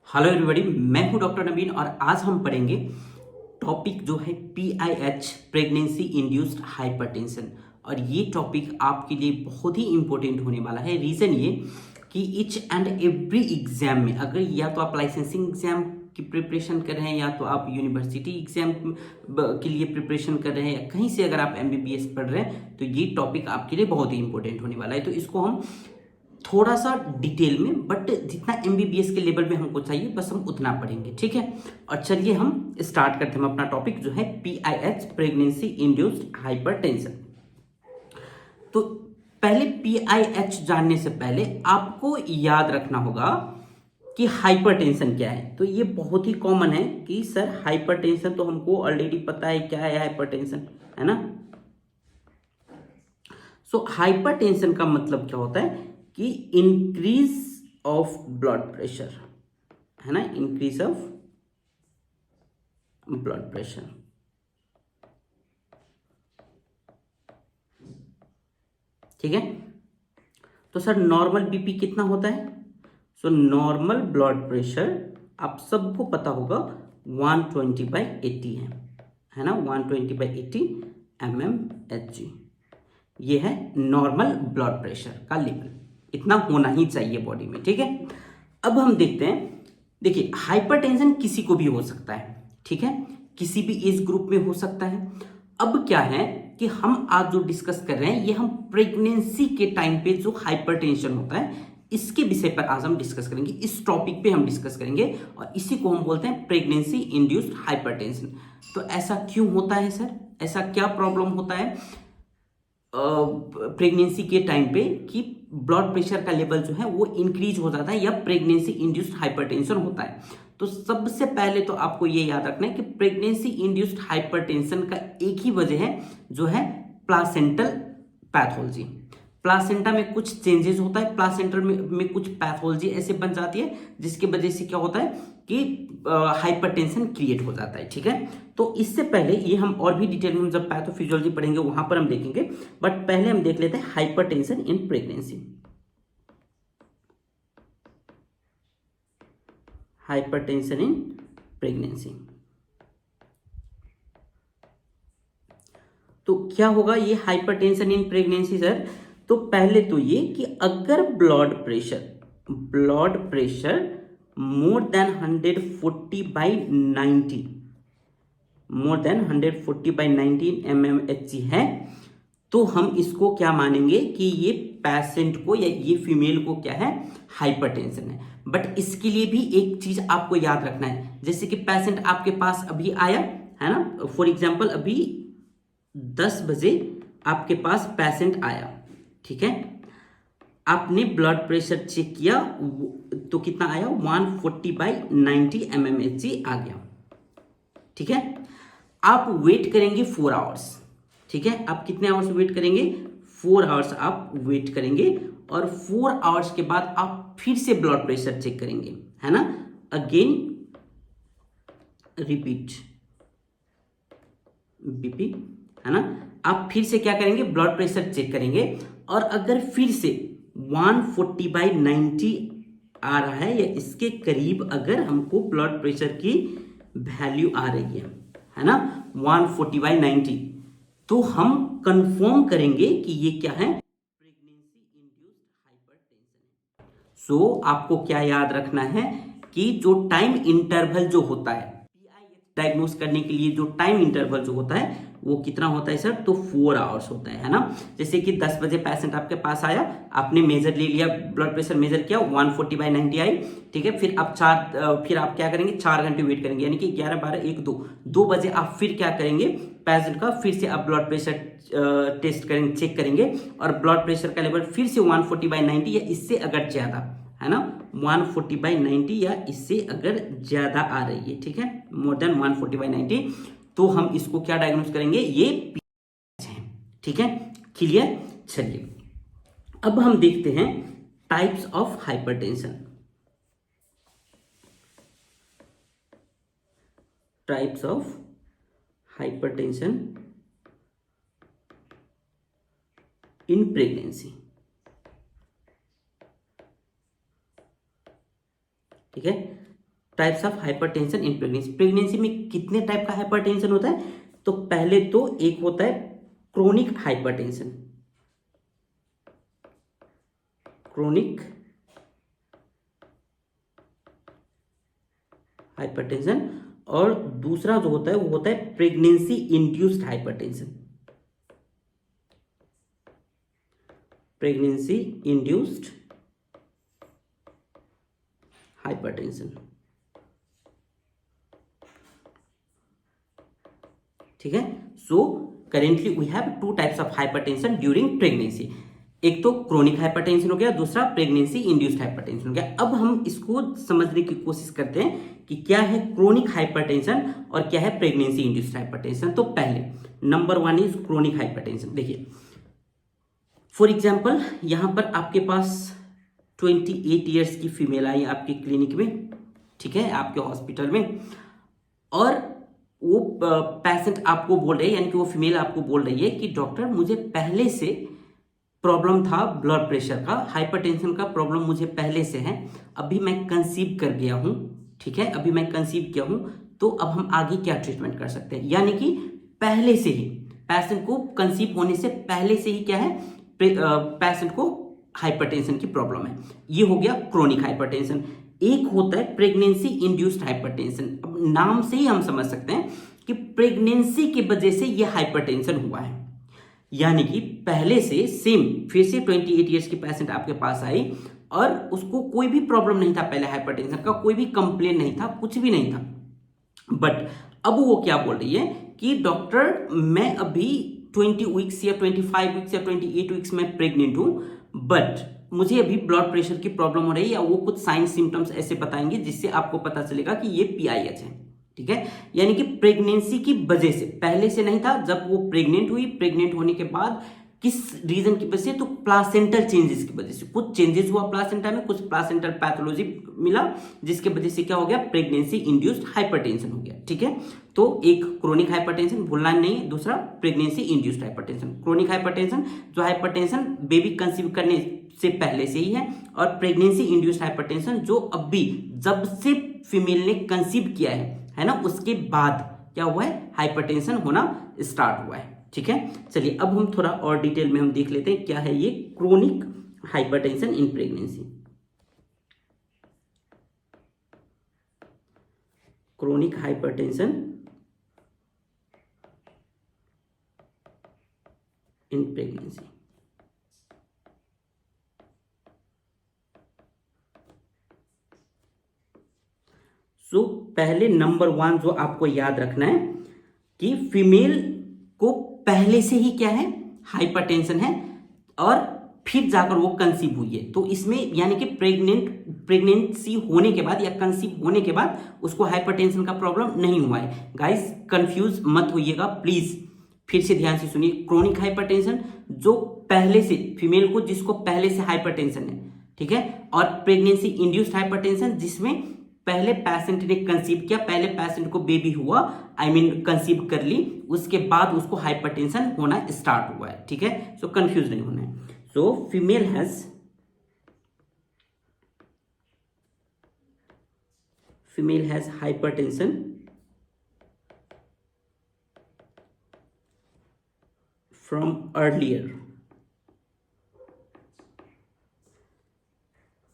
Hello everybody, मैं हूं doctor नवीन और आज हम पढ़ेंगे टॉपिक जो है PIH, प्रेगनेंसी इंड्यूस्ड हाइपरटेंशन। और ये टॉपिक आपके लिए बहुत ही इंपॉर्टेंट होने वाला है। रीज़न ये कि ईच एंड एवरी एग्जाम में, अगर या तो आप लाइसेंसिंग एग्जाम की प्रिपरेशन कर रहे हैं या तो आप यूनिवर्सिटी एग्जाम के लिए प्रिपरेशन कर रहे हैं या कहीं से अगर आप MBBS पढ़ रहे हैं तो ये टॉपिक आपके लिए बहुत ही इंपॉर्टेंट होने वाला है। तो इसको हम थोड़ा सा डिटेल में, बट जितना MBBS के लेवल में हमको चाहिए बस हम उतना पढ़ेंगे, ठीक है। और चलिए हम स्टार्ट करते हैं अपना टॉपिक जो है PIH, प्रेगनेंसी इंड्यूस्ड हाइपरटेंशन। तो पहले PIH जानने से पहले आपको याद रखना होगा कि हाइपरटेंशन क्या है। तो ये बहुत ही कॉमन है कि सर हाइपरटेंशन तो हमको ऑलरेडी पता है क्या है हाइपरटेंशन, है ना। सो हाइपरटेंशन का मतलब क्या होता है कि इंक्रीज ऑफ ब्लड प्रेशर, है ना, इंक्रीज ऑफ ब्लड प्रेशर। ठीक है। तो सर नॉर्मल बीपी कितना होता है? सो नॉर्मल ब्लड प्रेशर आप सबको पता होगा 120/80 है ना, 120/80 mmHg। ये है नॉर्मल ब्लड प्रेशर का लेवल, इतना होना ही चाहिए बॉडी में, ठीक है। अब हम देखते हैं, देखिए हाइपरटेंशन किसी को भी हो सकता है, ठीक है, किसी भी एज ग्रुप में हो सकता है। अब क्या है कि हम आज जो डिस्कस कर रहे हैं ये हम प्रेगनेंसी के टाइम पे जो हाइपरटेंशन होता है इसके विषय पर आज हम डिस्कस करेंगे, इस टॉपिक पे हम डिस्कस करेंगे और इसी को हम बोलते हैं प्रेगनेंसी इंड्यूस्ड हाइपरटेंशन। तो ऐसा क्यों होता है सर, ऐसा क्या प्रॉब्लम होता है प्रेगनेंसी के टाइम पे कि ब्लड प्रेशर का लेवल जो है वो इंक्रीज हो जाता है या प्रेगनेंसी इंड्यूस्ड हाइपरटेंशन होता है। तो सबसे पहले तो आपको ये याद रखना है कि प्रेगनेंसी इंड्यूस्ड हाइपरटेंशन का एक ही वजह है जो है प्लासेंटल पैथोलॉजी। प्लासेंटा में कुछ चेंजेस होता है, प्लासेंटल में कुछ पैथोलॉजी ऐसे बन जाती है जिसकी वजह से क्या होता है कि हाइपरटेंशन क्रिएट हो जाता है, ठीक है। तो इससे पहले ये हम और भी डिटेल में जब पैथोफिजियोलॉजी पढ़ेंगे वहां पर हम देखेंगे, बट पहले हम देख लेते हैं hypertension in pregnancy. Hypertension in pregnancy, तो क्या होगा ये हाइपरटेंशन इन प्रेगनेंसी सर? तो पहले तो ये कि अगर blood pressure more than 140/90, more than 140/90 mmHg है, तो हम इसको क्या मानेंगे कि ये पेशेंट को या ये फीमेल को क्या है, हाइपरटेंशन है। बट इसके लिए भी एक चीज आपको याद रखना है, जैसे कि पेशेंट आपके पास अभी आया है ना, फॉर एग्जांपल अभी 10 बजे आपके पास पेशेंट आया, ठीक है, आपने ब्लड प्रेशर चेक किया तो कितना आया, 140/90 mmHg आ गया, ठीक है। आप वेट करेंगे 4 आवर्स, ठीक है, आप कितने आवर्स वेट करेंगे, 4 आवर्स आप वेट करेंगे और 4 आवर्स के बाद आप फिर से ब्लड प्रेशर चेक करेंगे, है ना, अगेन रिपीट बीपी, है ना। आप फिर से क्या करेंगे, ब्लड प्रेशर चेक करेंगे और अगर फिर से 140/90 आ रहा है या इसके करीब अगर हमको ब्लड प्रेशर की वैल्यू आ रही है ना, 140/90, तो हम कंफर्म करेंगे कि ये क्या है, प्रेगनेंसी इंड्यूस्ड हाइपरटेंशन है। सो आपको क्या याद रखना है कि जो टाइम इंटरवल जो होता है डायग्नोस करने के लिए, जो टाइम इंटरवल जो होता है वो कितना होता है सर, तो 4 आवर्स होता है ना। जैसे कि 10 बजे पेशेंट आपके पास आया, आपने मेजर ले लिया, ब्लड प्रेशर मेजर किया, 140/90 आई, ठीक है, फिर आप क्या करेंगे, 4 घंटे वेट करेंगे, यानी कि 11, 12, 1, 2 बजे आप फिर क्या करेंगे, पेशेंट का फिर से आप ब्लड प्रेशर टेस्ट करेंगे, चेक करेंगे और ब्लड प्रेशर का लेवल फिर से 140/90 या इससे अगर ज्यादा, है ना, 140/90 या इससे अगर ज्यादा आ रही है, ठीक है, मोर देन 140/90, तो हम इसको क्या डायग्नोस करेंगे, ये PIH है, ठीक है, क्लियर। चलिए अब हम देखते हैं types of hypertension. Types of hypertension in pregnancy, ठीक है। Types of hypertension in pregnancy. Pregnancy में कितने टाइप का हाइपरटेंशन होता है? तो पहले तो एक होता है क्रोनिक हाइपरटेंशन, क्रोनिक हाइपरटेंशन, और दूसरा जो होता है वो होता है pregnancy induced hypertension, pregnancy induced hypertension. ठीक है, so currently we have two types of hypertension during pregnancy. एक तो क्रोनिक हाइपरटेंशन हो गया, दूसरा प्रेगनेंसी इंड्यूस्ड हाइपरटेंशन हो गया। अब हम इसको समझने की कोशिश करते हैं कि क्या है क्रोनिक हाइपरटेंशन और क्या है प्रेगनेंसी इंड्यूस्ड हाइपरटेंशन। तो पहले नंबर 1 इज क्रोनिक हाइपरटेंशन। देखिए फॉर एग्जाम्पल यहां पर आपके पास 28 ईयर्स की फीमेल आई आपके क्लिनिक में, ठीक है, आपके हॉस्पिटल में, और वो पेशेंट आपको बोल रही है, यानी कि वो फीमेल आपको बोल रही है कि डॉक्टर मुझे पहले से प्रॉब्लम था ब्लड प्रेशर का, हाइपरटेंशन का प्रॉब्लम मुझे पहले से है, अभी मैं कंसीव कर गया हूं, ठीक है, अभी मैं कंसीव किया हूं, तो अब हम आगे क्या ट्रीटमेंट कर सकते हैं। यानी कि पहले से ही पेशेंट को कंसीव होने से पहले से ही क्या है, पेशेंट को हाइपरटेंशन की प्रॉब्लम है। ये हो गया क्रोनिक हाइपरटेंशन। एक होता है प्रेगनेंसी इंड्यूस्ड हाइपरटेंशन। अब नाम से ही हम समझ सकते हैं कि प्रेगनेंसी की वजह से ये हाइपरटेंशन हुआ है, यानी कि पहले से सेम फिर से 28 ईयर्स की पेशेंट आपके पास आई और उसको कोई भी प्रॉब्लम नहीं था, पहले हाइपरटेंशन का कोई भी कंप्लेन नहीं था, कुछ भी नहीं था, बट अब वो क्या बोल रही है कि डॉक्टर मैं अभी 20 वीक्स या 25 वीक्स या 28 वीक्स में प्रेग्नेंट हूं, बट मुझे अभी ब्लड प्रेशर की प्रॉब्लम हो रही है, या वो कुछ साइन सिम्टम्स ऐसे बताएंगे जिससे आपको पता चलेगा कि ये PIH है। ठीक है, यानी कि प्रेगनेंसी की वजह से, पहले से नहीं था, जब वो प्रेग्नेंट हुई, प्रेग्नेंट होने के बाद किस रीजन की वजह से, तो प्लासेंटल चेंजेस की वजह से कुछ चेंजेस हुआ प्लासेंटा में, कुछ प्लासेंटल पैथोलॉजी मिला, जिसके वजह से क्या हो गया, प्रेगनेंसी इंड्यूस्ड हाइपरटेंशन हो गया। ठीक है, तो एक क्रोनिक हाइपरटेंशन भूलना नहीं, दूसरा pregnancy induced hypertension. Chronic hypertension जो हाइपरटेंशन बेबी कंसीव करने से पहले से ही है, और प्रेगनेंसी इंड्यूस्ड हाइपरटेंशन जो अभी जब से फीमेल ने कंसीव किया है ना, उसके बाद क्या हुआ है, हाइपरटेंशन होना स्टार्ट हुआ है। ठीक है, चलिए अब हम थोड़ा और डिटेल में हम देख लेते हैं क्या है ये chronic hypertension in pregnancy. Chronic hypertension in pregnancy. So पहले नंबर 1 जो आपको याद रखना है कि फीमेल को पहले से ही क्या है, हाइपरटेंशन है, और फिर जाकर वो कंसीव हुई है। तो इसमें यानी कि प्रेगनेंसी होने के बाद या कंसीव होने के बाद उसको हाइपरटेंशन का प्रॉब्लम नहीं हुआ है। गाइस कंफ्यूज मत होइएगा प्लीज, फिर से ध्यान से सुनिए। क्रोनिक हाइपरटेंशन जो पहले से फीमेल को, जिसको पहले से हाइपरटेंशन है, ठीक है, और प्रेगनेंसी इंड्यूस्ड हाइपरटेंशन जिसमें पहले पेशेंट ने कंसीव किया, पहले पेशेंट को बेबी हुआ, कंसीव कर ली, उसके बाद उसको हाइपरटेंशन होना स्टार्ट हुआ है। ठीक है, सो कंफ्यूज नहीं होना है। So female has hypertension from earlier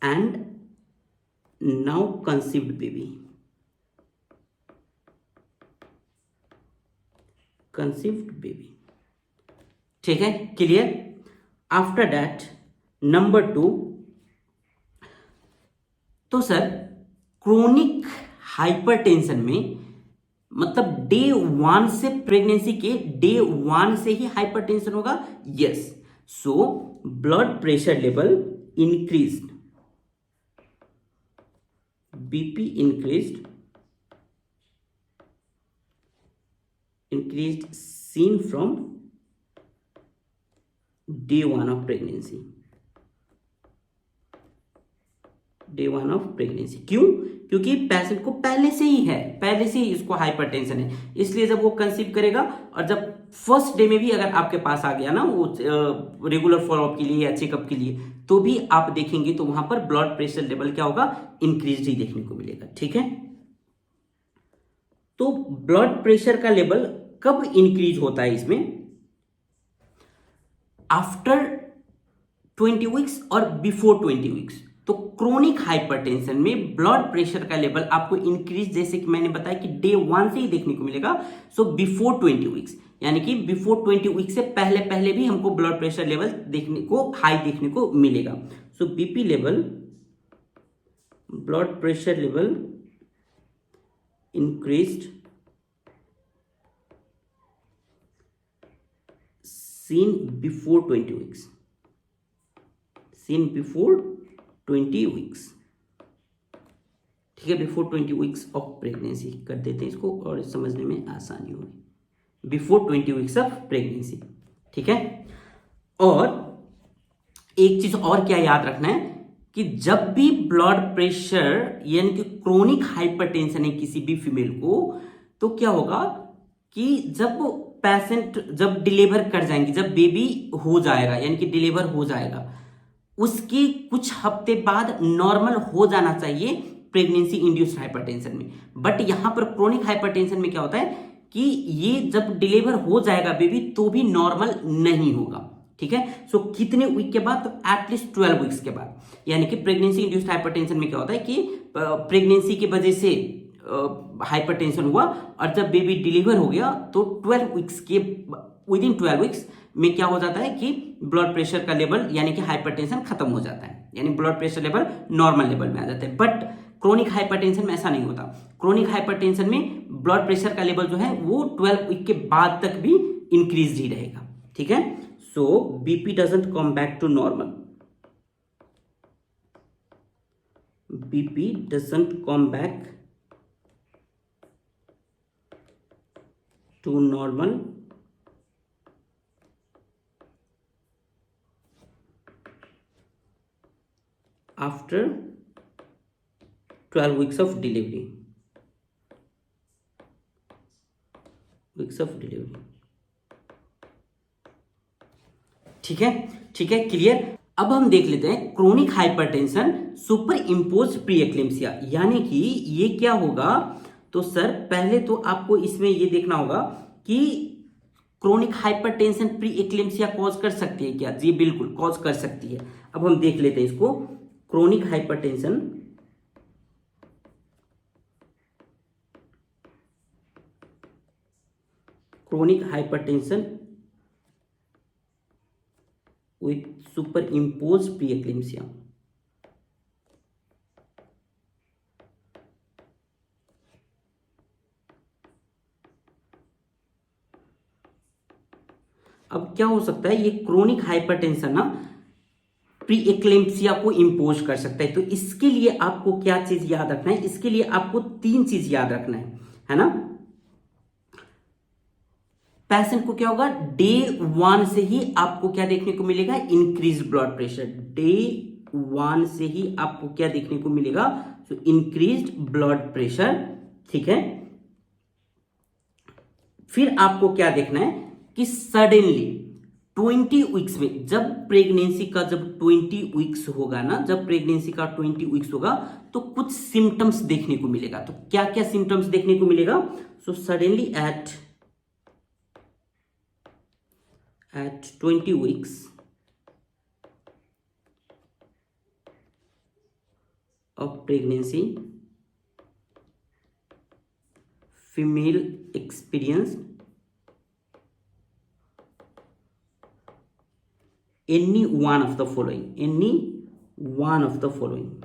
and now conceived baby, ठीक है, क्लियर। आफ्टर दैट नंबर 2, तो सर क्रोनिक हाइपरटेंशन में मतलब डे 1 से, प्रेगनेंसी के डे 1 से ही हाइपरटेंशन होगा। Yes, so blood pressure level increased, BP increased seen from day 1 of pregnancy, क्यों? क्योंकि पेशेंट को पहले से ही इसको हाइपरटेंशन है, इसलिए जब वो कंसीव करेगा और जब फर्स्ट डे में भी अगर आपके पास आ गया ना वो रेगुलर फॉलोअप के लिए या चेकअप के लिए, तो भी आप देखेंगे तो वहां पर ब्लड प्रेशर लेवल क्या होगा, इंक्रीज ही देखने को मिलेगा। ठीक है, तो ब्लड प्रेशर का लेवल कब इंक्रीज होता है इसमें? आफ्टर 20 वीक्स और बिफोर 20 वीक्स। तो क्रोनिक हाइपरटेंशन में ब्लड प्रेशर का लेवल आपको इंक्रीज, जैसे कि मैंने बताया कि डे 1 से ही देखने को मिलेगा। सो बिफोर 20 वीक्स, यानी कि बिफोर 20 वीक्स से पहले पहले भी हमको ब्लड प्रेशर लेवल देखने को हाई देखने को मिलेगा। So BP level, blood pressure level increased seen before 20 weeks, seen before 20 weeks। ठीक है, बिफोर 20 वीक्स ऑफ प्रेगनेंसी कर देते हैं इसको और समझने में आसानी होगी। बिफोर 20 वीक्स ऑफ प्रेगनेंसी, ठीक है। और एक चीज और क्या याद रखना है कि जब भी ब्लड प्रेशर यानी कि क्रोनिक हाइपरटेंशन है किसी भी फीमेल को, तो क्या होगा कि जब पेशेंट जब डिलीवर कर जाएंगी, जब बेबी हो जाएगा यानी कि डिलीवर हो जाएगा, उसके कुछ हफ्ते बाद नॉर्मल हो जाना चाहिए प्रेगनेंसी इंड्यूस्ड हाइपरटेंशन में। बट यहां पर क्रोनिक हाइपरटेंशन में क्या होता है कि ये जब डिलीवर हो जाएगा बेबी तो भी नॉर्मल नहीं होगा। ठीक है, सो कितने वीक के बाद? तो एटलीस्ट 12 वीक्स के बाद। यानी कि प्रेगनेंसी इंड्यूस्ड हाइपरटेंशन में क्या होता है कि प्रेगनेंसी की वजह से हाइपरटेंशन हुआ और जब बेबी डिलीवर हो गया तो 12 वीक्स के विदिन 12 वीक्स में क्या हो जाता है कि ब्लड प्रेशर का लेवल यानी कि हाइपरटेंशन खत्म हो जाता है, यानी blood pressure level normal level में आ जाता है। बट क्रोनिक हाइपरटेंशन में ऐसा नहीं होता। क्रोनिक हाइपरटेंशन में ब्लड प्रेशर का लेवल जो है वो 12 वीक के बाद तक भी इंक्रीज ही रहेगा। ठीक है, so BP doesn't come back to normal, BP doesn't come back to normal after 12 weeks of delivery, ठीक है, ठीक है, क्लियर। अब हम देख लेते हैं chronic hypertension super impose pre eclampsia, यानी कि ये क्या होगा। तो सर पहले तो आपको इसमें ये देखना होगा कि chronic hypertension pre eclampsia cause कर सकती है क्या? जी बिल्कुल कॉज कर सकती है। अब हम देख लेते हैं इसको। Chronic hypertension with super impose pre eclampsia. अब क्या हो सकता है, ये क्रोनिक हाइपरटेंशन ना प्री एक्लेम्सिया को इंपोज कर सकता है। तो इसके लिए आपको क्या चीज याद रखना है? इसके लिए आपको 3 चीज याद रखना है ना। पेशेंट को क्या होगा, डे 1 से ही आपको क्या देखने को मिलेगा, इंक्रीज ब्लड प्रेशर। डे 1 से ही आपको क्या देखने को मिलेगा, तो इंक्रीज ब्लड प्रेशर। ठीक है, फिर आपको क्या देखना है कि सडनली 20 वीक्स में, जब प्रेगनेंसी का जब 20 वीक्स होगा ना, जब प्रेगनेंसी का 20 वीक्स होगा तो कुछ सिम्टम्स देखने को मिलेगा। तो क्या क्या सिम्टम्स देखने को मिलेगा? So suddenly eight 20 weeks of pregnancy female experience any one of the following, any one of the following,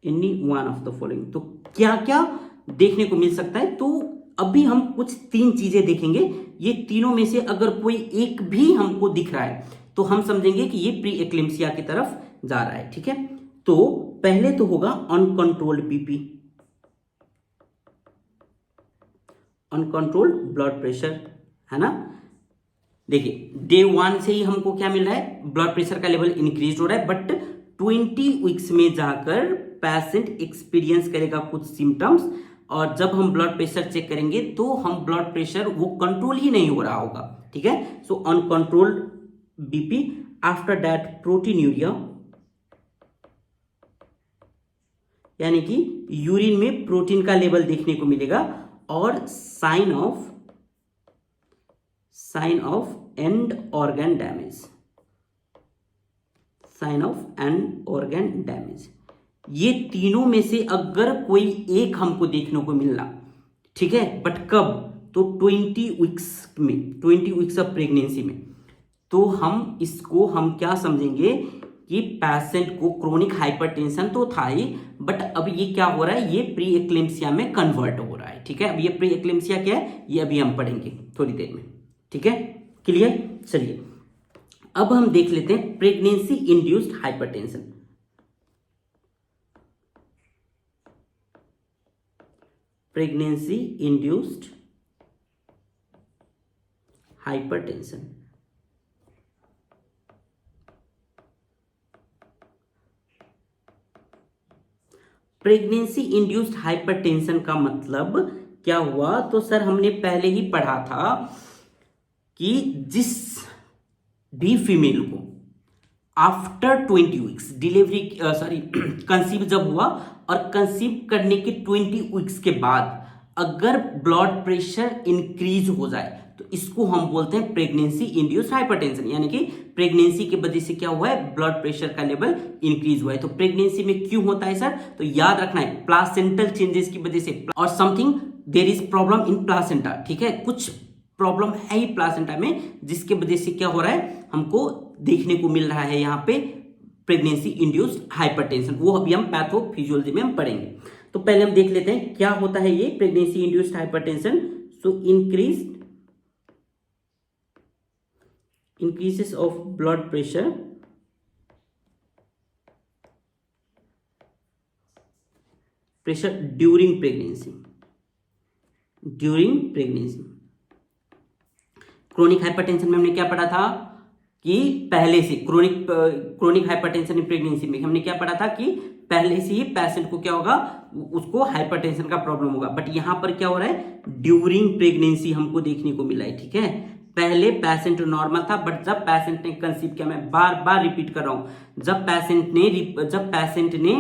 any one of the following। तो क्या क्या देखने को मिल सकता है? तो अभी हम कुछ 3 चीजें देखेंगे। ये तीनों में से अगर कोई एक भी हमको दिख रहा है तो हम समझेंगे कि ये प्री एक्लेम्सिया की तरफ जा रहा है। ठीक है, तो पहले तो होगा uncontrolled BP, uncontrolled blood pressure, है ना। देखिए डे 1 से ही हमको क्या मिल रहा है, ब्लड प्रेशर का लेवल इंक्रीज हो रहा है। बट 20 वीक्स में जाकर पेशेंट एक्सपीरियंस करेगा कुछ सिम्टम्स, और जब हम ब्लड प्रेशर चेक करेंगे तो हम ब्लड प्रेशर वो कंट्रोल ही नहीं हो रहा होगा। ठीक है, so uncontrolled BP. After that proteinuria, यानी कि यूरिन में प्रोटीन का लेवल देखने को मिलेगा, और sign of end organ damage, sign of end organ damage. ये तीनों में से अगर कोई एक हमको देखने को मिल रहा, ठीक है, बट कब, तो 20 वीक्स में, 20 वीक्स ऑफ प्रेगनेंसी में, तो हम इसको हम क्या समझेंगे कि पेशेंट को क्रोनिक हाइपरटेंशन तो था ही, बट अब ये क्या हो रहा है, ये प्री एक्लेम्पसिया में कन्वर्ट हो रहा है। ठीक है, अब ये प्री एक्लेम्पसिया क्या है, ये अभी हम पढ़ेंगे थोड़ी देर में। ठीक है, क्लियर। चलिए अब हम देख लेते हैं pregnancy induced hypertension. Pregnancy induced hypertension. Pregnancy induced hypertension का मतलब क्या हुआ, तो सर हमने पहले ही पढ़ा था कि जिस भी फीमेल को आफ्टर 20 वीक्स डिलीवरी कंसीव जब हुआ, और कंसीव करने के 20 वीक्स के बाद अगर ब्लड प्रेशर इंक्रीज हो जाए तो इसको हम बोलते हैं प्रेगनेंसी इंड्यूस्ड हाइपरटेंशन। यानी कि प्रेगनेंसी के वजह से क्या हुआ है, ब्लड प्रेशर का लेवल इंक्रीज हुआ है। तो प्रेगनेंसी में क्यों होता है सर, तो याद रखना है प्लासेंटल चेंजेस की वजह से, और something there is problem in placenta. ठीक है, कुछ प्रॉब्लम है ही प्लासेंटा में, जिसके वजह से क्या हो रहा है, हमको देखने को मिल रहा है यहाँ पे प्रेगनेंसी इंड्यूस्ड हाइपरटेंशन। वो अभी हम पैथोफिजियोलॉजी में हम पढ़ेंगे। तो पहले हम देख लेते हैं क्या होता है ये pregnancy induced hypertension. So increases of blood pressure during pregnancy। Chronic hypertension में हमने क्या पढ़ा था कि पहले से क्रोनिक हाइपरटेंशन इन प्रेगनेंसी में हमने क्या पढ़ा था कि पहले से ही पेशेंट को क्या होगा, उसको हाइपरटेंशन का प्रॉब्लम होगा। बट यहां पर क्या हो रहा है, ड्यूरिंग प्रेगनेंसी हमको देखने को मिला है। ठीक है, पहले पेशेंट नॉर्मल था, बट जब पेशेंट ने कंसीव किया, मैं बार बार रिपीट कर रहा हूं, जब पेशेंट ने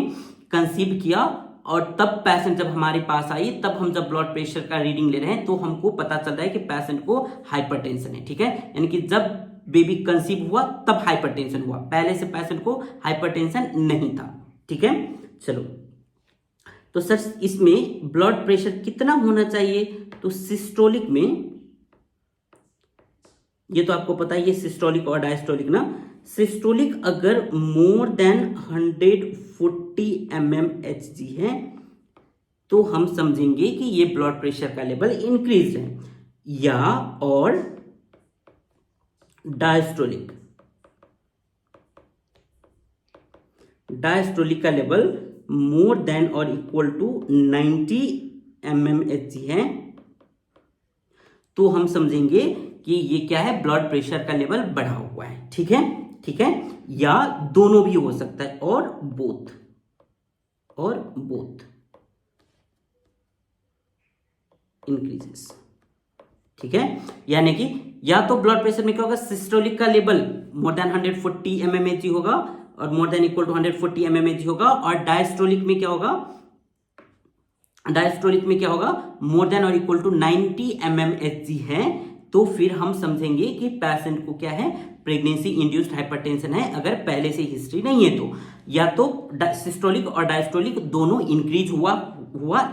कंसीव किया और तब पेशेंट जब हमारे पास आई, तब हम जब ब्लड प्रेशर का रीडिंग ले रहे हैं तो हमको पता चल रहा है कि पेशेंट को हाइपरटेंशन है। ठीक है, यानी कि जब बेबी कंसीव हुआ तब हाइपरटेंशन हुआ, पहले से पेशेंट को हाइपरटेंशन नहीं था। ठीक है, चलो तो सर इसमें ब्लड प्रेशर कितना होना चाहिए, तो सिस्टोलिक में, ये तो आपको पता है, ये सिस्टोलिक और डायस्टोलिक ना। सिस्टोलिक अगर मोर देन 140 mmHg है तो हम समझेंगे कि ये ब्लड प्रेशर का लेवल इंक्रीज है, या और डायस्टोलिक का लेवल मोर देन और इक्वल टू 90 mmHg है, तो हम समझेंगे कि ये क्या है, ब्लड प्रेशर का लेवल बढ़ा हुआ है। ठीक है, या दोनों भी हो सकता है, और बोथ इंक्रीजेस। ठीक है, यानी कि या तो ब्लड प्रेशर में क्या होगा, सिस्टोलिक का लेवल मोर देन 140 mmHg होगा और more than equal to 140 mmHg होगा, और डायस्टोलिक में क्या होगा, मोर देन और इक्वल टू 90 mmHg है, तो फिर हम समझेंगे कि पेशेंट को क्या है, प्रेगनेंसी इंड्यूस्ड हाइपरटेंशन है, अगर पहले से हिस्ट्री नहीं है तो। या तो सिस्टोलिक और डायस्टोलिक दोनों इंक्रीज हुआ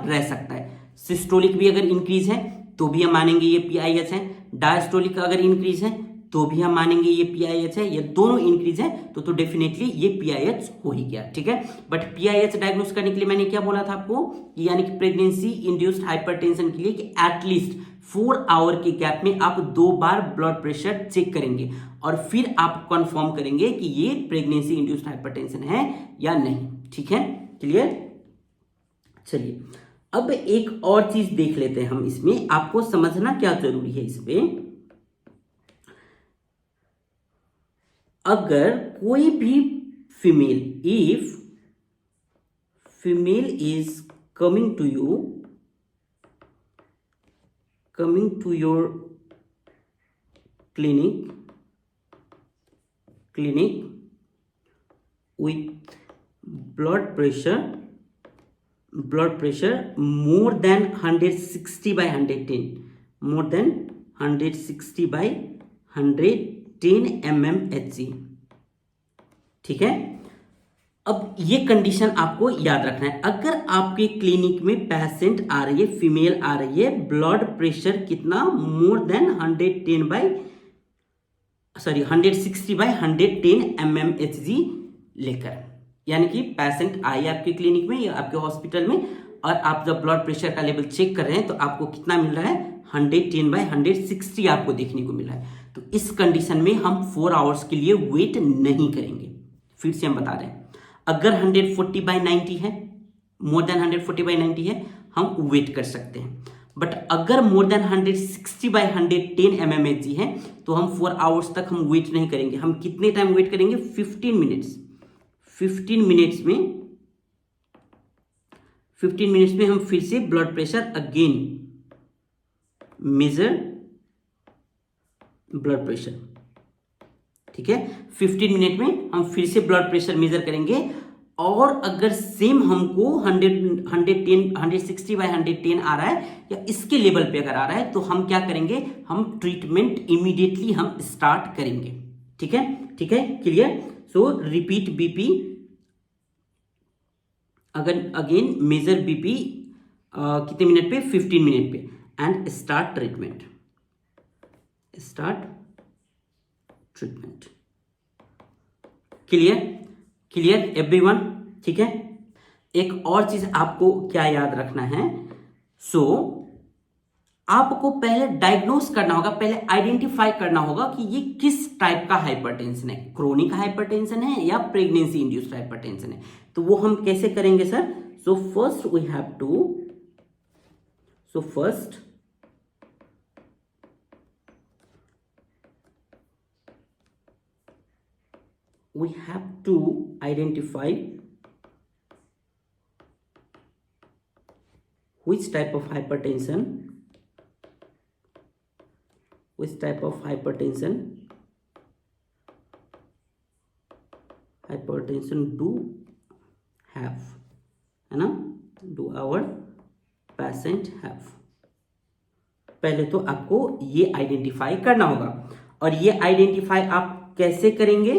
रह सकता है। सिस्टोलिक भी अगर इंक्रीज है तो भी हम मानेंगे ये PIH है, डायस्टोलिक अगर इंक्रीज है तो भी हम मानेंगे ये PIH है, ये दोनों इंक्रीज है तो डेफिनेटली ये PIH हो ही गया। ठीक है, बट PIH डायग्नोस करने के लिए मैंने क्या बोला था आपको, यानी कि प्रेगनेंसी इंड्यूस्ड हाइपरटेंशन के लिए कि एटलीस्ट 4 आवर के गैप में आप 2 बार ब्लड प्रेशर चेक करेंगे और फिर आप कंफर्म करेंगे कि ये प्रेगनेंसी इंड्यूस्ड हाइपरटेंशन है या नहीं। ठीक है, क्लियर। चलिए अब एक और चीज देख लेते हैं हम, इसमें आपको समझना क्या जरूरी है इसमें, अगर कोई भी female, if female is coming to your clinic with blood pressure blood pressure more than 160 by 110, more than 160 by 110 mmHg। ठीक है, अब ये कंडीशन आपको याद रखना है। अगर आपके क्लिनिक में पेशेंट आ रही है, फीमेल आ रही है, ब्लड प्रेशर कितना मोर देन 160 बाय 110 mmHg लेकर, यानी कि पेशेंट आई आपके क्लिनिक में या आपके हॉस्पिटल में, और आप जब ब्लड प्रेशर का लेवल चेक कर रहे हैं तो आपको कितना मिल रहा है, 110 बाय 160 आपको देखने को मिल रहा है। तो इस कंडीशन में हम 4 आवर्स के लिए वेट नहीं करेंगे। फिर से हम बता रहे हैं, अगर 140 बाय 90 है, मोर देन 140 बाय 90 है, हम वेट कर सकते हैं। बट अगर मोर देन 160 बाय 110 mmHg है तो हम 4 आवर्स तक हम वेट नहीं करेंगे। हम कितने टाइम वेट करेंगे, 15 मिनट्स। 15 मिनट्स में हम फिर से blood pressure again measure blood pressure. ठीक है, 15 मिनट में हम फिर से ब्लड प्रेशर मेजर करेंगे, और अगर सेम हमको 160 बाय 110 आ रहा है या इसके लेवल पे अगर आ रहा है तो हम क्या करेंगे, हम ट्रीटमेंट इमीडिएटली हम स्टार्ट करेंगे। ठीक है, ठीक है, क्लियर। सो रिपीट बीपी, अगर अगेन मेजर बीपी कितने मिनट पे, 15 मिनट पे, and start treatment, clear, clear everyone. ठीक है, एक और चीज आपको क्या याद रखना है, आपको पहले डायग्नोस करना होगा, पहले आइडेंटिफाई करना होगा कि ये किस टाइप का हाइपरटेंशन है, क्रोनिक हाइपरटेंशन है या प्रेगनेंसी इंड्यूस्ड हाइपरटेंशन है। तो वो हम कैसे करेंगे sir, first we have to identify which type of hypertension do have, है ना, do our patient have। पहले तो आपको ये आइडेंटिफाई करना होगा, और ये आइडेंटिफाई आप कैसे करेंगे,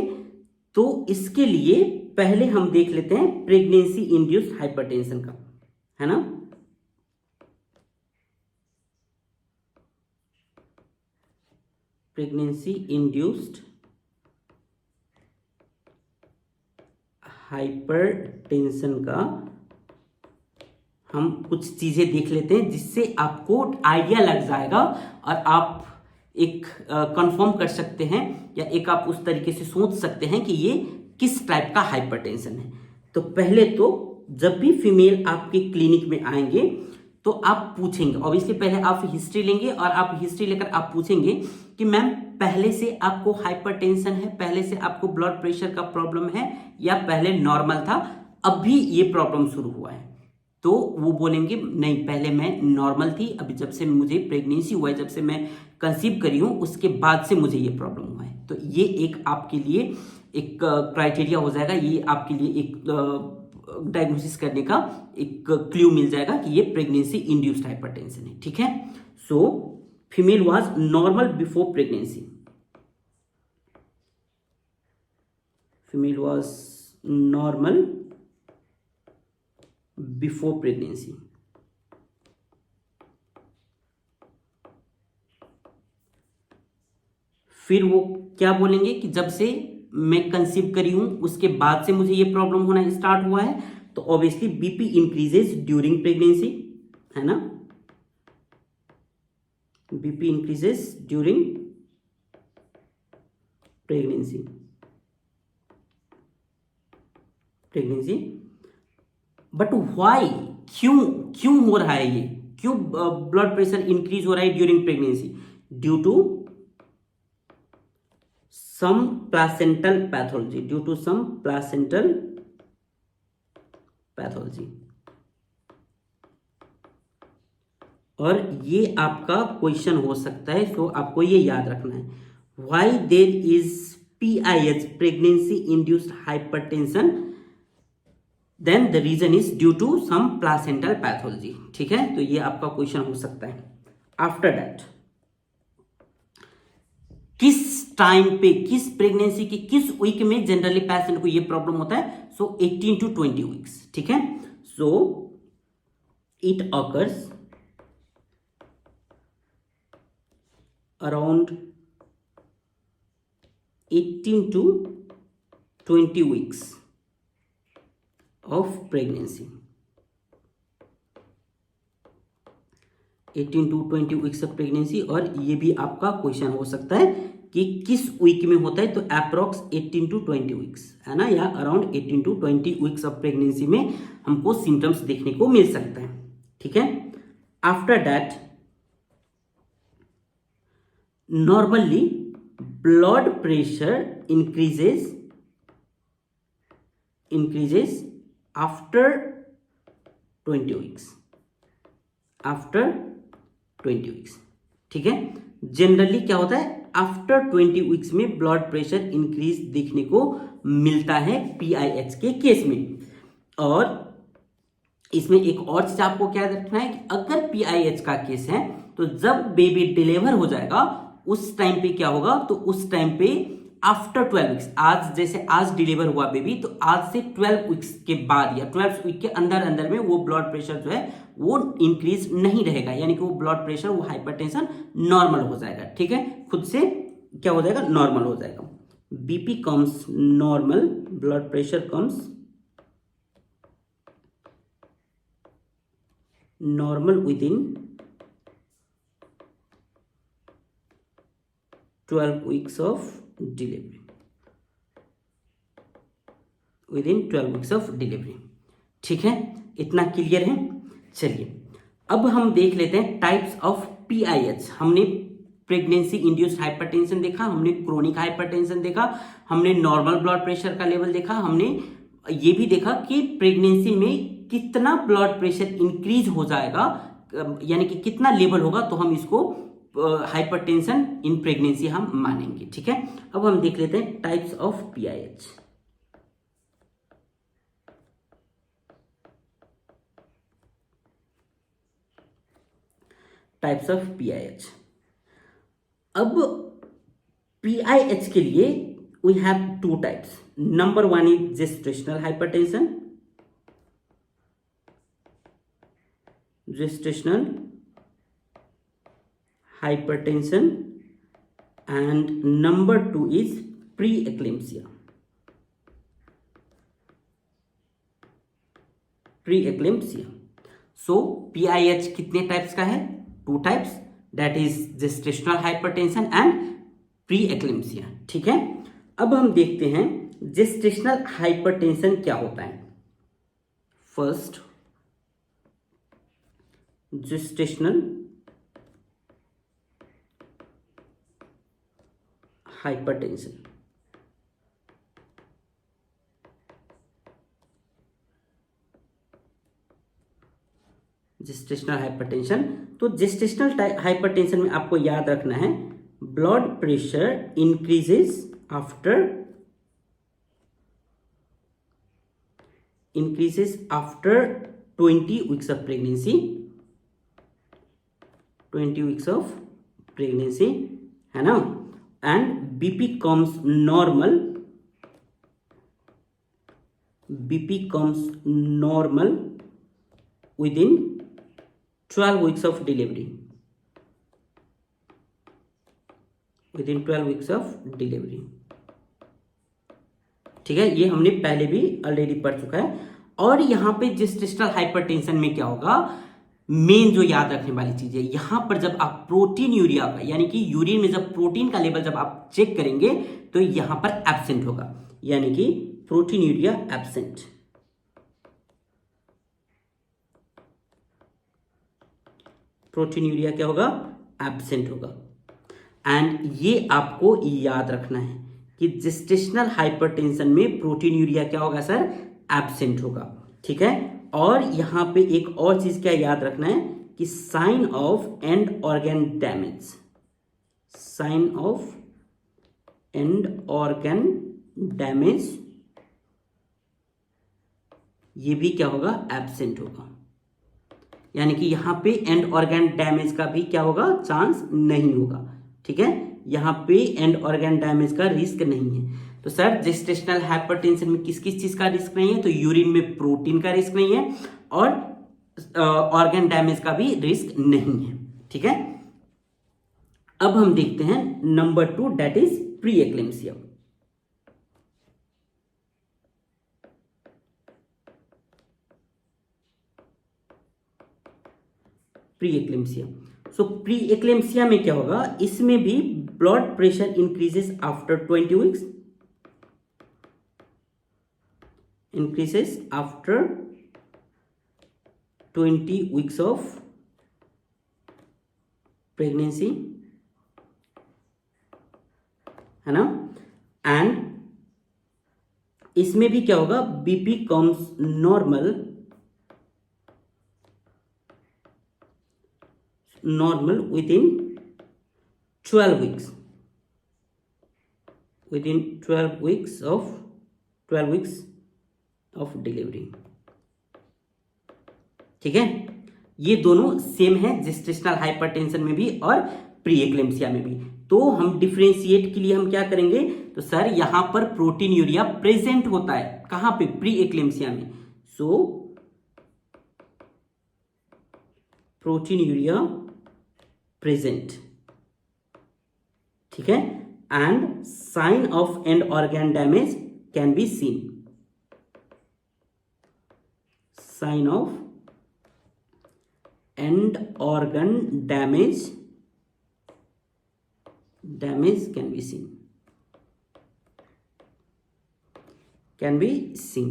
तो इसके लिए पहले हम देख लेते हैं प्रेगनेंसी इंड्यूस्ड हाइपरटेंशन का, है ना। प्रेगनेंसी इंड्यूस्ड हाइपरटेंशन का हम कुछ चीजें देख लेते हैं जिससे आपको आइडिया लग जाएगा, और आप एक कंफर्म कर सकते हैं, या एक आप उस तरीके से सोच सकते हैं कि ये किस टाइप का हाइपरटेंशन है। तो पहले तो जब भी फीमेल आपके क्लिनिक में आएंगे तो आप पूछेंगे, ऑब्वियसली पहले आप हिस्ट्री लेंगे, और आप हिस्ट्री लेकर आप पूछेंगे कि मैम पहले से आपको हाइपरटेंशन है, पहले से आपको ब्लड प्रेशर का प्रॉब्लम है, या पहले नॉर्मल था अभी ये प्रॉब्लम शुरू हुआ है। तो वो बोलेंगे नहीं, पहले मैं नॉर्मल थी, अभी जब से मुझे प्रेगनेंसी हुआ है, जब से मैं कंसीव करी हूँ, उसके बाद से मुझे ये प्रॉब्लम हुआ है। तो ये एक आपके लिए एक क्राइटेरिया हो जाएगा, ये आपके लिए एक डायग्नोसिस करने का एक क्लू मिल जाएगा कि ये प्रेगनेंसी इंड्यूस्ड हाइपरटेंशन है। ठीक है, so female was normal before pregnancy, female was normal before pregnancy. फिर वो क्या बोलेंगे कि जब से मैं कंसीव करी हूं उसके बाद से मुझे ये प्रॉब्लम होना स्टार्ट हुआ है, तो obviously BP increases during pregnancy, है ना, BP increases during pregnancy, but why, क्यों हो रहा है ये, क्यों ब्लड प्रेशर इंक्रीज हो रहा है during pregnancy, due to some placental pathology, due to some placental pathology। और ये आपका क्वेश्चन हो सकता है, तो आपको ये याद रखना है, why there is PIH, pregnancy induced hypertension, then the reason is due to some placental pathology. ठीक है, तो ये आपका क्वेश्चन हो सकता है। आफ्टर दैट, किस टाइम पे, किस प्रेगनेंसी के किस वीक में जनरली पेशेंट को ये प्रॉब्लम होता है? सो 18 to 20 वीक्स। ठीक है, so it occurs around 18 to 20 weeks of pregnancy. 18 to 20 weeks of pregnancy. और ये भी आपका क्वेश्चन हो सकता है कि किस वीक में होता है, तो अप्रॉक्स 18 to 20 वीक्स, है ना, या around 18 to 20 weeks of pregnancy में हमको सिम्टम्स देखने को मिल सकता है। ठीक है, after that normally blood pressure increases after 20 weeks, after 20 weeks. ठीक है, जनरली क्या होता है, आफ्टर 20 वीक्स में ब्लड प्रेशर इंक्रीज देखने को मिलता है PIH के केस में। और इसमें एक और चीज आपको क्या रखना है कि अगर PIH का केस है तो जब बेबी डिलीवर हो जाएगा उस टाइम पे क्या होगा, तो उस टाइम पे आफ्टर 12 वीक्स, आज जैसे आज डिलीवर हुआ बेबी, तो आज से 12 वीक्स के बाद या 12 वीक के अंदर अंदर में वो ब्लड प्रेशर जो है वो इंक्रीज नहीं रहेगा, यानी कि वो ब्लड प्रेशर, वो हाइपरटेंशन नॉर्मल हो जाएगा। ठीक है, खुद से क्या हो जाएगा, नॉर्मल हो जाएगा। BP comes normal, blood pressure comes normal within 12 weeks of delivery, within 12 weeks of delivery. ठीक है, इतना क्लियर है। चलिए अब हम देख लेते हैं टाइप्स ऑफ PIH। हमने प्रेगनेंसी इंड्यूस्ड हाइपरटेंशन देखा, हमने क्रोनिक हाइपरटेंशन देखा, हमने नॉर्मल ब्लड प्रेशर का लेवल देखा, हमने ये भी देखा कि प्रेगनेंसी में कितना ब्लड प्रेशर इंक्रीज हो जाएगा, यानी कि कितना लेवल होगा तो हम इसको हाइपरटेंशन इन प्रेगनेंसी हम मानेंगे। ठीक है, अब हम देख लेते हैं types of PIH। Types of PIH। अब PIH के लिए we have 2 types. Number 1 is gestational hypertension, gestational hypertension, and number 2 is preeclampsia, preeclampsia। so PIH कितने टाइप्स का है, 2 types, that is gestational hypertension and preeclampsia. ठीक है, अब हम देखते हैं जेस्टेशनल हाइपरटेंशन क्या होता है। First, gestational hypertension. Gestational hypertension, तो जेस्टेशनल हाइपरटेंशन में आपको याद रखना है blood pressure increases after 20 weeks of pregnancy, 20 weeks of pregnancy, है ना, and BP comes normal, BP comes normal within 12 weeks of delivery, within 12 weeks of delivery। ठीक है, ये हमने पहले भी ऑलरेडी पढ़ चुका है। और यहां पे जेस्टेशनल हाइपरटेंशन में क्या होगा, मेन जो याद रखने वाली चीज है, यहां पर जब आप प्रोटीन यूरिया का, यानी कि यूरिन में जब प्रोटीन का लेवल जब आप चेक करेंगे तो यहां पर एब्सेंट होगा, यानी कि protein urea absent. Protein urea क्या होगा, एब्सेंट होगा। एंड ये आपको याद रखना है कि जेस्टेशनल हाइपरटेंशन में प्रोटीन यूरिया क्या होगा सर, एब्सेंट होगा। ठीक है, और यहां पे एक और चीज क्या याद रखना है कि sign of end organ damage, sign of end organ damage ये भी क्या होगा, एब्सेंट होगा। यानी कि यहाँ पे एंड ऑर्गन डैमेज का भी क्या होगा, चांस नहीं होगा। ठीक है, यहाँ पे एंड ऑर्गन डैमेज का रिस्क नहीं है। तो सर जेस्टेशनल हाइपरटेंशन में किस किस चीज का रिस्क नहीं है, तो यूरिन में प्रोटीन का रिस्क नहीं है और ऑर्गन डैमेज का भी रिस्क नहीं है। ठीक है, अब हम देखते हैं number 2, that is pre eclampsia. Pre eclampsia, so preeclampsia में क्या होगा, इसमें भी blood pressure increases after 20 weeks, increases after 20 weeks of pregnancy, है ना। एंड इसमें भी क्या होगा, BP comes normal with in 12 weeks, with in 12 weeks of delivery. ठीक है, ये दोनों सेम है जेस्टेशनल हाइपरटेंशन में भी और प्री एक्लेम्सिया में भी। तो हम डिफरेंशिएट के लिए हम क्या करेंगे, तो सर यहां पर प्रोटीन यूरिया प्रेजेंट होता है, कहां पे, प्री एक्लेम्सिया में। सो प्रोटीन यूरिया प्रेजेंट, ठीक है, and sign of end organ damage can be seen, sign of end organ damage can be seen।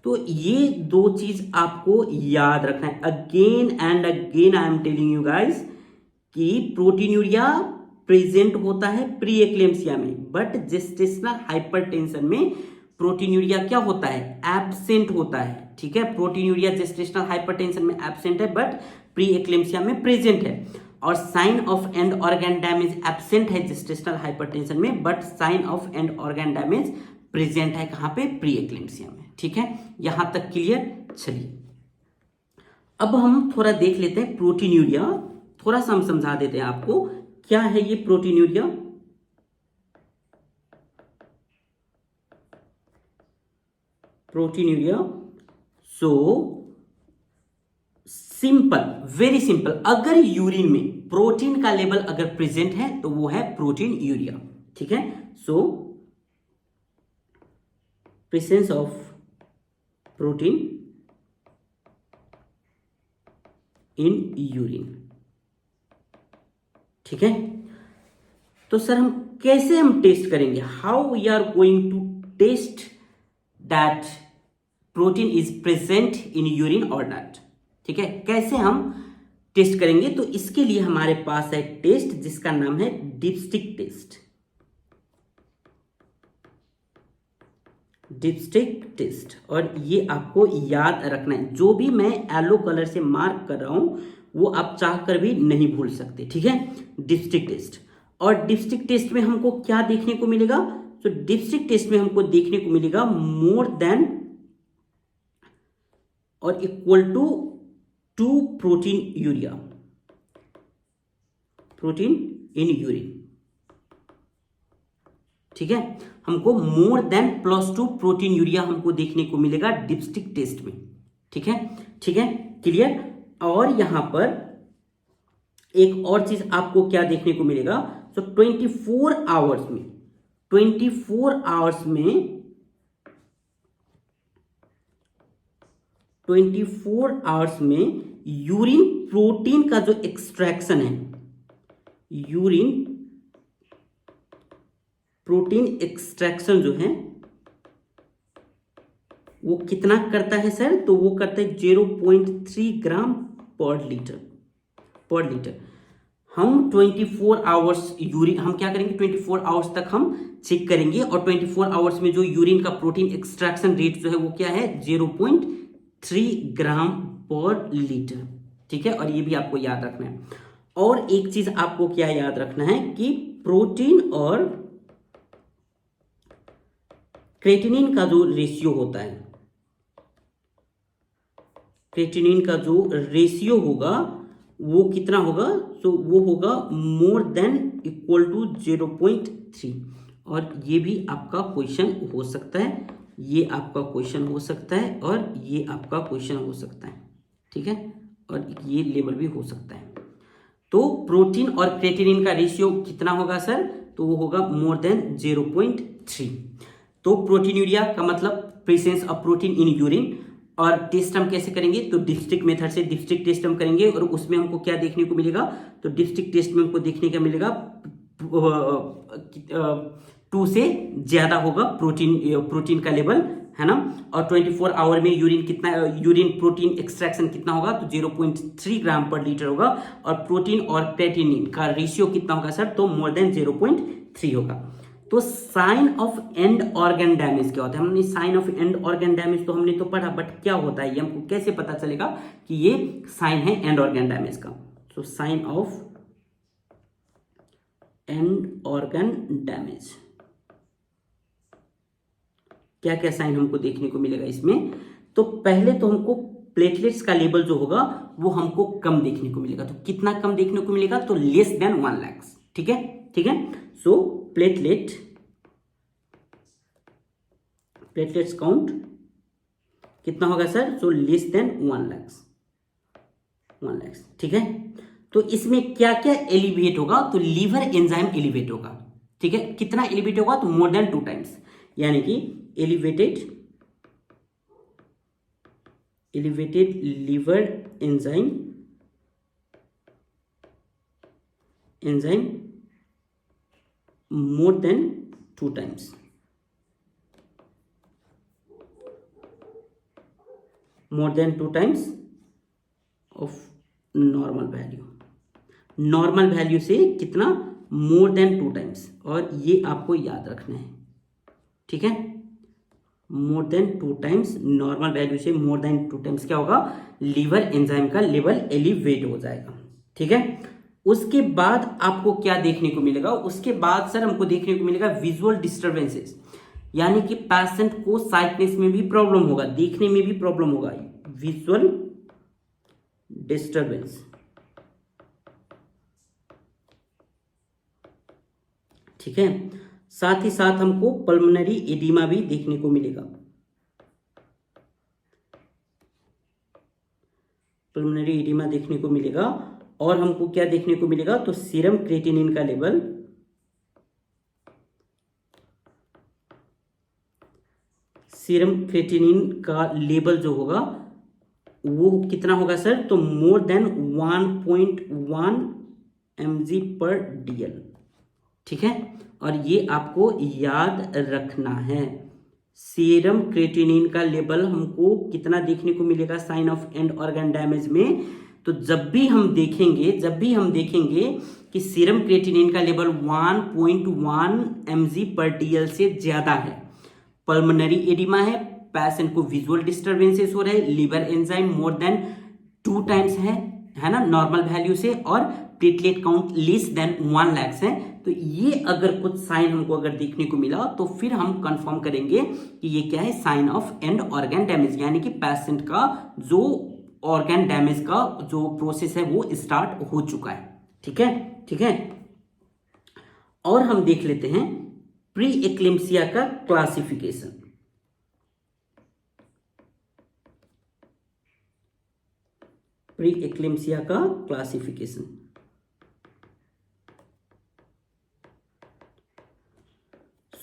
तो ये दो चीज आपको याद रखना है। Again and again I am telling you guys कि प्रोटीन यूरिया प्रेजेंट होता है प्री एक्लेम्सिया में, बट जेस्टेशनल हाइपरटेंशन में प्रोटीन यूरिया क्या होता है, एब्सेंट होता है। ठीक है, प्रोटीन यूरिया जेस्टेशनल हाइपरटेंशन में एब्सेंट है बट प्री एक्लेम्सिया में प्रेजेंट है। और sign of end organ damage absent है जेस्टेशनल हाइपरटेंशन में, but sign of end organ damage present है कहां पे, प्री एक्लेम्सिया में। ठीक है, यहां तक क्लियर। चलिए अब हम थोड़ा देख लेते हैं प्रोटीन यूरिया, थोड़ा सा हम समझा देते हैं आपको क्या है ये proteinuria. Proteinuria, so simple, very simple, अगर यूरिन में प्रोटीन का लेवल अगर प्रेजेंट है तो वो है प्रोटीन यूरिया। ठीक है, so presence of protein in urine. ठीक है, तो सर हम कैसे हम टेस्ट करेंगे, how we are going to test that protein is present in urine or not. ठीक है, कैसे हम टेस्ट करेंगे, तो इसके लिए हमारे पास है टेस्ट जिसका नाम है डिपस्टिक टेस्ट। डिपस्टिक टेस्ट, और ये आपको याद रखना है, जो भी मैं येलो कलर से मार्क कर रहा हूं वो आप चाहकर भी नहीं भूल सकते। ठीक है, डिपस्टिक टेस्ट। और डिपस्टिक टेस्ट में हमको क्या देखने को मिलेगा, तो डिपस्टिक टेस्ट में हमको देखने को मिलेगा मोर देन और equal to proteinuria, protein in urine. ठीक है, हमको मोर देन +2 प्रोटीन यूरिया हमको देखने को मिलेगा डिपस्टिक टेस्ट में। ठीक है, ठीक है, क्लियर। और यहां पर एक और चीज आपको क्या देखने को मिलेगा, तो 24 आवर्स में, 24 आवर्स में 24 आवर्स में यूरिन प्रोटीन का जो एक्सट्रैक्शन है, यूरिन प्रोटीन एक्सट्रैक्शन जो है वो कितना करता है सर, तो वो करता है 0.3 ग्राम पर लीटर। हम 24 आवर्स यूरिन हम क्या करेंगे, 24 आवर्स तक हम चेक करेंगे, और 24 आवर्स में जो यूरिन का प्रोटीन एक्सट्रैक्शन रेट जो है वो क्या है, 0.3 ग्राम पर लीटर। ठीक है, और ये भी आपको याद रखना है। और एक चीज आपको क्या याद रखना है कि प्रोटीन और क्रेटिनिन का जो रेशियो होता है, क्रेटिनिन का जो रेशियो होगा वो कितना होगा, तो वो होगा मोर देन इक्वल टू 0.3। और ये भी आपका क्वेश्चन हो सकता है, ये आपका क्वेश्चन हो सकता है, और ये आपका क्वेश्चन हो सकता है, ठीक है, और ये लेवल भी हो सकता है। तो प्रोटीन और क्रेटिनिन का रेशियो कितना होगा सर, तो वो होगा मोर देन 0.3। तो प्रोटीनूरिया का मतलब presence of protein in urine. और टेस्ट हम कैसे करेंगे, तो डिस्ट्रिक्ट मेथड से डिस्ट्रिक्ट टेस्ट हम करेंगे, और उसमें हमको क्या देखने को मिलेगा, तो डिस्ट्रिक्ट टेस्ट में हमको देखने का मिलेगा 2 से ज्यादा होगा प्रोटीन का लेवल, है ना। और 24 आवर में यूरिन प्रोटीन एक्सट्रैक्शन कितना होगा, तो 0.3 ग्राम पर लीटर होगा। और प्रोटीन और क्रेटिनिन का रेशियो कितना होगा सर, तो मोर देन 0.3 होगा। तो sign of end organ damage क्या होता है, हमने sign of end organ damage तो हमने तो पढ़ा, बट क्या होता है ये हमको कैसे पता चलेगा कि ये साइन है एंड ऑर्गन डैमेज का। तो sign of end organ damage, क्या क्या साइन हमको देखने को मिलेगा इसमें, तो पहले तो हमको प्लेटलेट्स का लेवल जो होगा वो हमको कम देखने को मिलेगा। तो कितना कम देखने को मिलेगा, तो लेस देन 1 लाख, ठीक है, ठीक है। सो प्लेटलेट्स काउंट कितना होगा sir, so less than 1 lakh, ठीक है। तो इसमें क्या क्या एलिवेट होगा, तो लीवर एंजाइम एलिवेट होगा, ठीक है। कितना एलिवेट होगा, तो मोर देन 2 टाइम्स, यानी कि elevated liver enzyme more than 2 times, more than 2 times of normal value से कितना, मोर देन 2 टाइम्स। और ये आपको याद रखना है, ठीक है, more than 2 times, normal value से मोर देन 2 टाइम्स क्या होगा, लीवर एंजाइम का लेवल एलिवेट हो जाएगा, ठीक है। उसके बाद आपको क्या देखने को मिलेगा, उसके बाद सर हमको देखने को मिलेगा विजुअल डिस्टर्बेंसेस, यानी कि पेशेंट को साइटनेस में भी प्रॉब्लम होगा, देखने में भी प्रॉब्लम होगा, विजुअल डिस्टर्बेंस, ठीक है। साथ ही साथ हमको पल्मोनरी एडिमा भी देखने को मिलेगा, पल्मोनरी एडिमा देखने को मिलेगा। और हमको क्या देखने को मिलेगा, तो सीरम क्रेटिनिन का लेवल जो होगा वो कितना होगा सर, तो मोर देन 1.1 mg/dl, ठीक है। और ये आपको याद रखना है, सीरम क्रेटिनिन का लेवल हमको कितना देखने को मिलेगा sign of end organ damage में, तो जब भी हम देखेंगे कि सीरम क्रेटिनिन का लेवल 1.1 mg/dl से ज्यादा है, पल्मोनरी एडिमा है, पेशेंट को विजुअल डिस्टर्बेंसेस हो रहे हैं, liver enzyme more than 2 times है ना नॉर्मल वैल्यू से, और platelet count less than 1 lakh है, तो ये अगर कुछ साइन हमको अगर देखने को मिला तो फिर हम कंफर्म करेंगे कि ये क्या है, sign of end organ damage, यानी कि पेशेंट का जो ऑर्गन डैमेज का जो प्रोसेस है वो स्टार्ट हो चुका है, ठीक है, ठीक है। और हम देख लेते हैं प्री एक्लेम्सिया का क्लासिफिकेशन। प्री एक्लेम्सिया का क्लासिफिकेशन,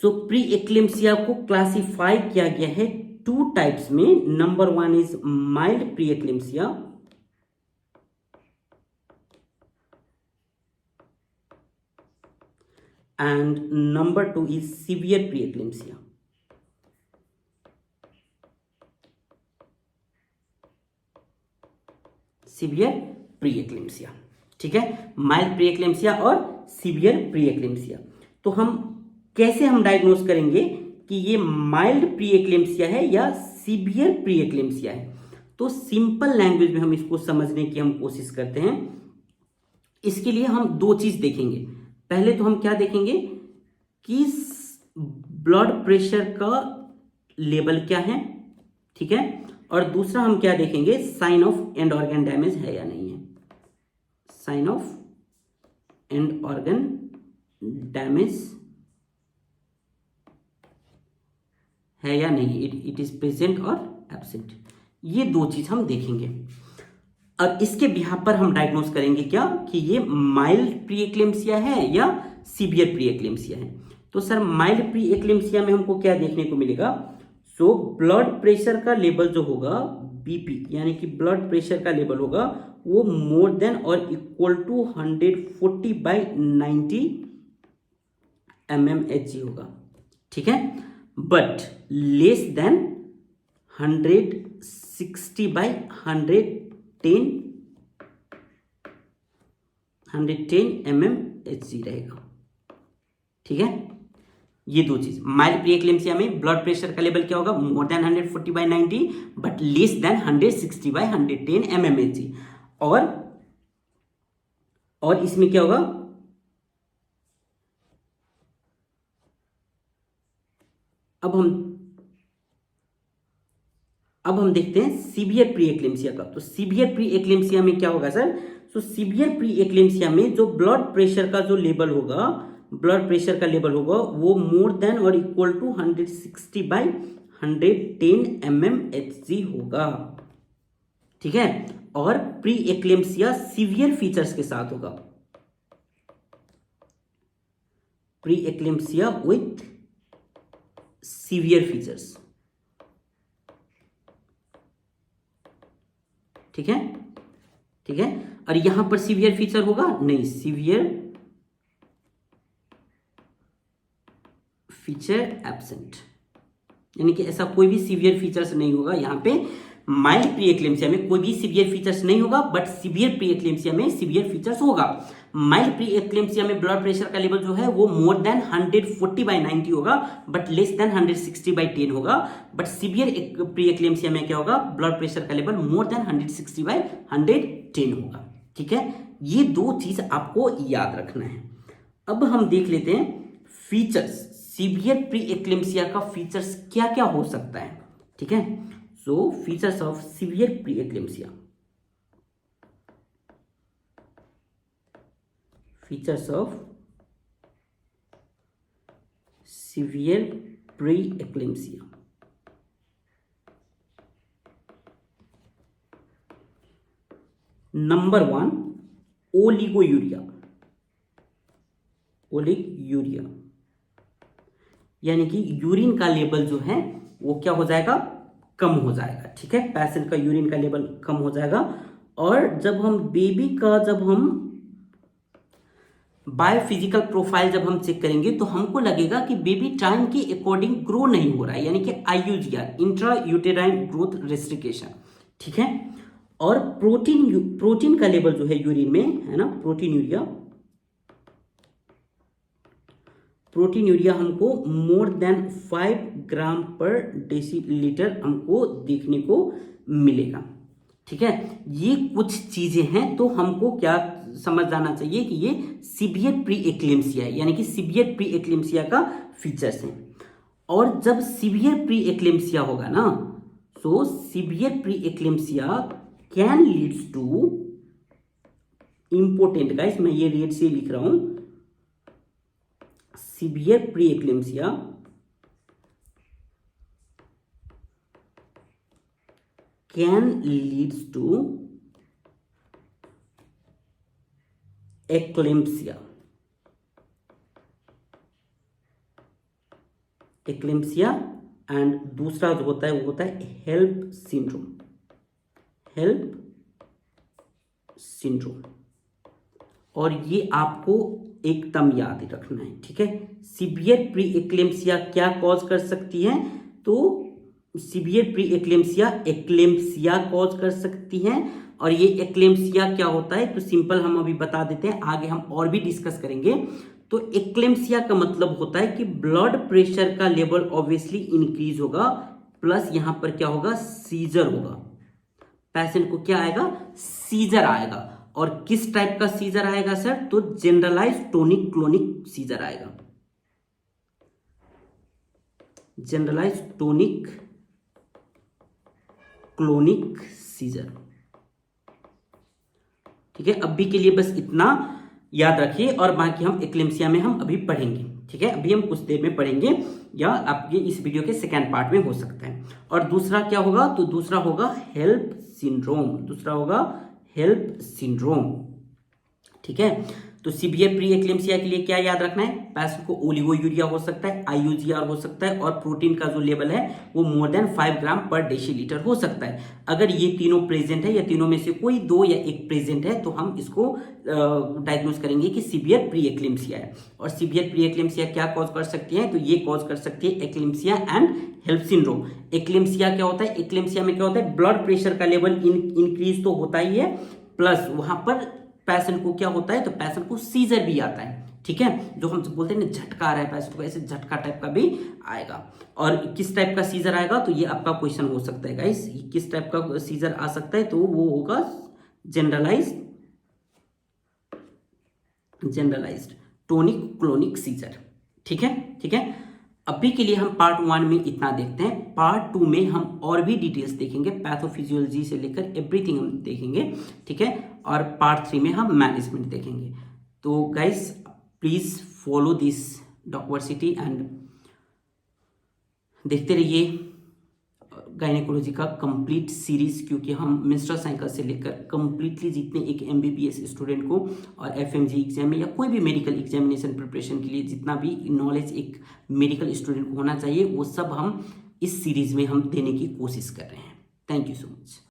सो प्री एक्लेम्सिया को क्लासिफाई किया गया है 2 टाइप्स में। Number 1 is mild preeclampsia, and number 2 is severe preeclampsia. Severe preeclampsia, ठीक है, माइल्ड प्रीएक्लेम्सिया और सीवियर प्रीएक्लेम्सिया। तो हम कैसे हम डायग्नोस करेंगे कि ये माइल्ड प्रीएक्लेम्सिया है या सीवियर प्रीएक्लेम्सिया है, तो सिंपल लैंग्वेज में हम इसको समझने की हम कोशिश करते हैं। इसके लिए हम 2 चीज देखेंगे। पहले तो हम क्या देखेंगे कि ब्लड प्रेशर का लेवल क्या है, ठीक है, और दूसरा हम क्या देखेंगे, sign of end organ damage है या नहीं है, sign of end organ damage है या नहीं, इट इज प्रेजेंट और एब्सेंट। ये दो चीज हम देखेंगे और इसके बिहाफ पर हम डायग्नोस करेंगे क्या कि ये माइल्ड प्री एक्लेम्सिया है या सीवियर प्री एक्लेम्सिया है। तो सर माइल्ड प्री एक्लेम्सिया में हमको क्या देखने को मिलेगा, सो ब्लड प्रेशर का लेवल जो होगा बीपी यानी कि ब्लड प्रेशर का लेवल होगा वो मोर देन और इक्वल टू 140/90 mmHg होगा, ठीक है, बट लेस देन 160/110 mmHg रहेगा, ठीक है। ये दो चीज, माइल्ड प्री एक्लेम्सिया में ब्लड प्रेशर का लेवल क्या होगा, more then 140/90 but less than 160/110 mmHg। और इसमें क्या होगा, अब हम देखते हैं सीवियर प्री एक्लेम्सिया का। तो सीवियर प्री एक्लेम्सिया में क्या होगा सर, तो सीवियर प्री एक्लेम्सिया में जो ब्लड प्रेशर का जो लेवल होगा, ब्लड प्रेशर का लेवल होगा वो मोर देन और इक्वल टू 160/110 mmHg होगा, ठीक है। और प्री एक्लेम्सिया सीवियर फीचर्स के साथ होगा, pre eclampsia with severe features, ठीक है, ठीक है। और यहां पर सीवियर फीचर होगा नहीं, सीवियर फीचर एब्सेंट, यानी कि ऐसा कोई भी सीवियर फीचर्स नहीं होगा यहां पे। माइल्ड प्री एक्लेम्सिया में कोई भी सीवियर फीचर्स नहीं होगा बट सीवियर प्री एक्लेम्सिया में सीवियर फीचर्स होगा। माइल्ड प्री एक्लेम्सिया में ब्लड प्रेशर का लेवल जो है वो मोर देन 140/90 होगा बट लेस देन 160/10 होगा। बट सीवियर प्री एक्लेम्सिया में क्या होगा, ब्लड प्रेशर का लेवल मोर देन 160/110 होगा, ठीक है। ये दो चीज आपको याद रखना है। अब हम देख लेते हैं फीचर्स, सीवियर प्री एक्लेम्सिया का फीचर्स क्या क्या हो सकता है, ठीक है। So features of severe preeclampsia, features of severe preeclampsia. Number 1 oliguria, oliguria यानी कि यूरिन का लेवल जो है वो क्या हो जाएगा, कम हो जाएगा, ठीक है। पेशेंट का यूरिन का लेवल कम हो जाएगा। और जब हम बेबी का जब हम बायोफिजिकल प्रोफाइल जब हम चेक करेंगे तो हमको लगेगा कि बेबी टाइम के अकॉर्डिंग ग्रो नहीं हो रहा है, यानी कि IUGR intra uterine growth restriction, ठीक है। और प्रोटीन का लेवल जो है यूरिन में है ना, प्रोटीन यूरिया हमको मोर देन 5 ग्राम पर डेसीलीटर हमको देखने को मिलेगा, ठीक है। ये कुछ चीजें हैं, तो हमको क्या समझ जाना चाहिए कि ये सीवियर प्री एक्लेम्सिया है, यानी कि सीवियर प्री एक्लेम्सिया का फीचर्स हैं। और जब सीवियर प्री एक्लेम्सिया होगा ना, so severe preeclampsia can leads to important, guys मैं ये रेड से लिख रहा हूं, severe preeclampsia can leads to eclampsia, eclampsia and दूसरा जो होता है वो होता है हेल्प सिंड्रोम, हेल्प सिंड्रोम। और ये आपको एकदम याद रखना है, ठीक है। सीवियर प्री एक्लेम्सिया क्या कॉज कर सकती है, तो सीवियर प्री एक्लेम्सिया कॉज कर सकती है। और ये एक्लेम्सिया क्या होता है तो सिंपल हम अभी बता देते हैं, आगे हम और भी डिस्कस करेंगे। तो एक्लेम्सिया का मतलब होता है कि ब्लड प्रेशर का लेवल ऑब्वियसली इंक्रीज होगा, प्लस यहां पर क्या होगा, सीजर होगा, पेशेंट को क्या आएगा, सीजर आएगा। और किस टाइप का सीजर आएगा सर, तो जनरलाइज टोनिक क्लोनिक सीजर आएगा, जनरलाइज टोनिक क्लोनिक सीजर। ठीक है, अभी के लिए बस इतना याद रखिए और बाकी हम एक्लेम्सिया में हम अभी पढ़ेंगे। ठीक है, अभी हम कुछ देर में पढ़ेंगे या आपके इस वीडियो के सेकेंड पार्ट में हो सकता है। और दूसरा क्या होगा, तो दूसरा होगा हेल्प सिंड्रोम। दूसरा होगा हेल्प सिंड्रोम। ठीक है, तो सीवियर प्री एक्लेम्सिया के लिए क्या याद रखना है, पेशेंट को ओलिगोयूरिया हो सकता है, आईयूजीआर हो सकता है और प्रोटीन का जो लेवल है वो मोर देन 5 ग्राम पर डेसीलीटर हो सकता है। अगर ये तीनों प्रेजेंट है या तीनों में से कोई दो या एक प्रेजेंट है तो हम इसको डायग्नोज करेंगे कि सीवियर प्री एक्लेम्सिया है। और सीवियर प्री एक्लेम्सिया क्या कॉज कर सकती है, तो ये कॉज कर सकती है eclampsia and HELLP syndrome. Eclampsia क्या होता है, एक्लेम्सिया में क्या होता है, ब्लड प्रेशर का लेवल इंक्रीज तो होता ही है, प्लस वहां पर पेशेंट को क्या होता है, तो पेशेंट को सीजर भी आता है। ठीक है, जो हम बोलते हैं ना झटका आ रहा है पेशेंट को, ऐसे झटका टाइप का भी आएगा। और किस टाइप का सीजर आएगा, तो ये आपका क्वेश्चन हो सकता है गाइस, किस टाइप का सीजर आ सकता है, तो वो होगा जनरलाइज्ड टोनिक क्लोनिक सीजर। ठीक है, ठीक है, अभी के लिए हम पार्ट 1 में इतना देखते हैं। पार्ट 2 में हम और भी डिटेल्स देखेंगे, पैथोफिजियोलॉजी से लेकर एवरीथिंग हम देखेंगे। ठीक है, और पार्ट 3 में हम मैनेजमेंट देखेंगे। तो guys please follow this doctor city and देखते रहिए गायनेकोलॉजी का कंप्लीट सीरीज, क्योंकि हम मेंस्ट्रुअल साइकिल से लेकर कंप्लीटली जितने एक एमबीबीएस स्टूडेंट को और एफएमजी एग्जाम में या कोई भी मेडिकल एग्जामिनेशन प्रिपरेशन के लिए जितना भी नॉलेज एक मेडिकल स्टूडेंट को होना चाहिए वो सब हम इस सीरीज में हम देने की कोशिश कर रहे हैं। Thank you so much.